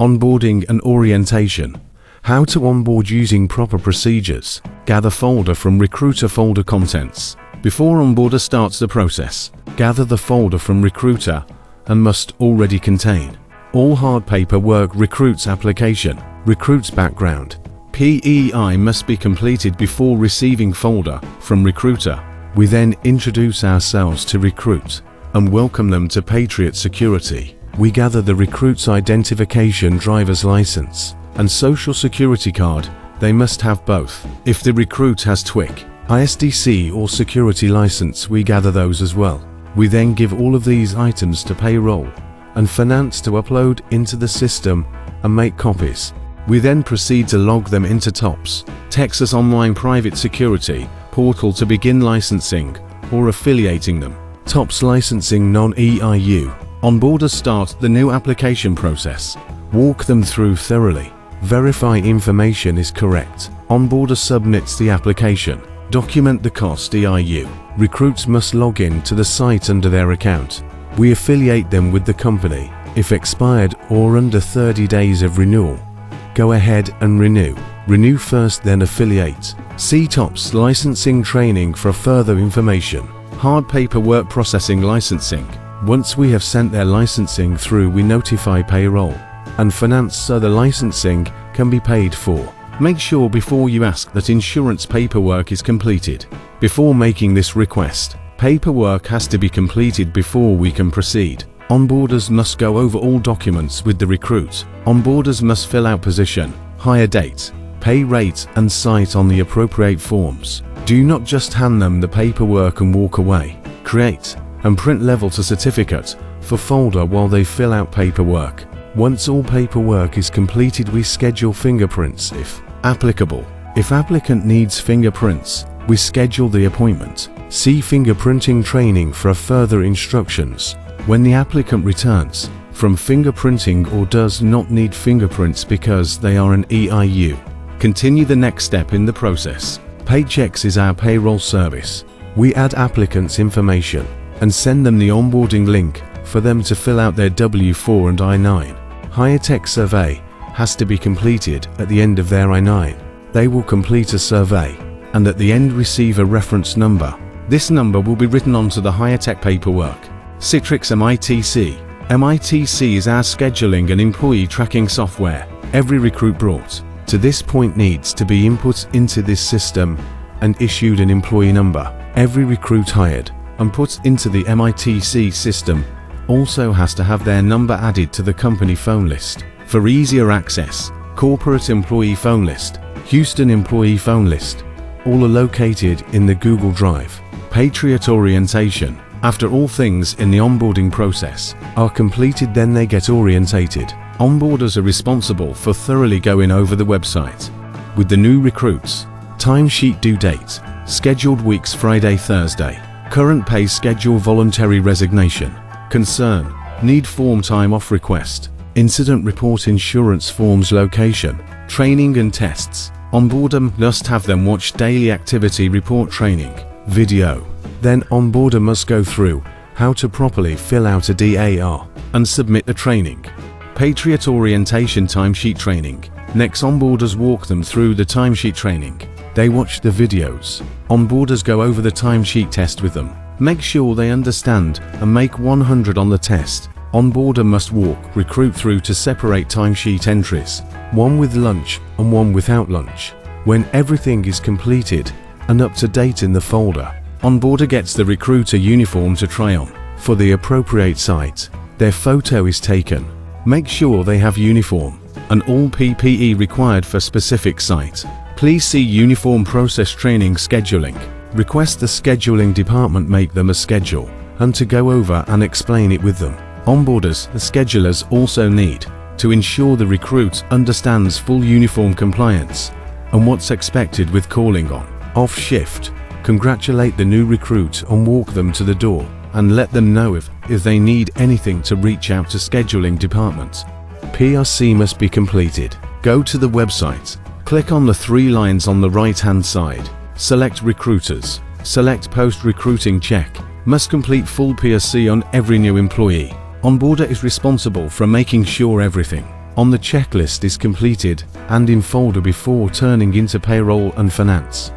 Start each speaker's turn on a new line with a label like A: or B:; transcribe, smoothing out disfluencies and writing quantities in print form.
A: Onboarding and orientation. How to onboard using proper procedures. Gather folder from Recruiter folder contents. Before onboarder starts the process, gather the folder from Recruiter and must already contain all hard paperwork, recruits application, recruits background. PEI must be completed before receiving folder from Recruiter. We then introduce ourselves to recruit and welcome them to Patriot security. We gather the recruit's identification, driver's license, and social security card. They must have both. If the recruit has TWIC, ISDC or security license, we gather those as well. We then give all of these items to payroll and finance to upload into the system and make copies. We then proceed to log them into TOPS, Texas Online Private Security portal to begin licensing or affiliating them. TOPS licensing non-EIU. Onboarders start the new application process. Walk them through thoroughly. Verify information is correct. Onboarder submits the application. Document the cost EIU. Recruits must log in to the site under their account. We affiliate them with the company. If expired or under 30 days of renewal, go ahead and renew. Renew first, then affiliate. See TOPS licensing training for further information. Hard paperwork processing licensing. Once we have sent their licensing through, we notify payroll and finance so the licensing can be paid for. Make sure before you ask that insurance paperwork is completed. Before making this request, paperwork has to be completed before we can proceed. Onboarders must go over all documents with the recruit. Onboarders must fill out position, hire date, pay rate and site on the appropriate forms. Do not just hand them the paperwork and walk away. Create and print level to certificate for folder while they fill out paperwork. Once all paperwork is completed, we schedule fingerprints if applicable. If applicant needs fingerprints, we schedule the appointment. See fingerprinting training for further instructions. When the applicant returns from fingerprinting or does not need fingerprints because they are an EIU, continue the next step in the process. Paychecks is our payroll service. We add applicants' information and send them the onboarding link for them to fill out their W-4 and I-9. Higher tech survey has to be completed at the end of their I-9. They will complete a survey and at the end receive a reference number. This number will be written onto the higher tech paperwork. Citrix MITC. MITC is our scheduling and employee tracking software. Every recruit brought to this point needs to be input into this system and issued an employee number. Every recruit hired and put into the MITC system also has to have their number added to the company phone list. For easier access, corporate employee phone list, Houston employee phone list, all are located in the Google Drive. Patriot orientation. After all things in the onboarding process are completed, then they get orientated. Onboarders are responsible for thoroughly going over the website with the new recruits. Timesheet due date, scheduled weeks Friday, Thursday. Current pay schedule, voluntary resignation. Concern, need form, time off request. Incident report, insurance forms, location. Training and tests. Onboarder must have them watch daily activity report training video. Then onboarder must go through how to properly fill out a DAR and submit the training. Patriot orientation timesheet training. Next, onboarders walk them through the timesheet training. They watch the videos. Onboarders go over the timesheet test with them. Make sure they understand and make 100 on the test. Onboarder must walk recruit through to separate timesheet entries, one with lunch and one without lunch. When everything is completed and up to date in the folder, onboarder gets the recruiter uniform to try on. For the appropriate site, their photo is taken. Make sure they have uniform and all PPE required for specific site. Please see uniform process training scheduling. Request the scheduling department make them a schedule and to go over and explain it with them. Onboarders, the schedulers, also need to ensure the recruit understands full uniform compliance and what's expected with calling on, off shift. Congratulate the new recruit and walk them to the door and let them know if they need anything to reach out to scheduling department. PRC must be completed. Go to the website, click on the 3 lines on the right hand side, select recruiters, select post recruiting check. Must complete full PRC on every new employee. Onboarder is responsible for making sure everything on the checklist is completed and in folder before turning into payroll and finance.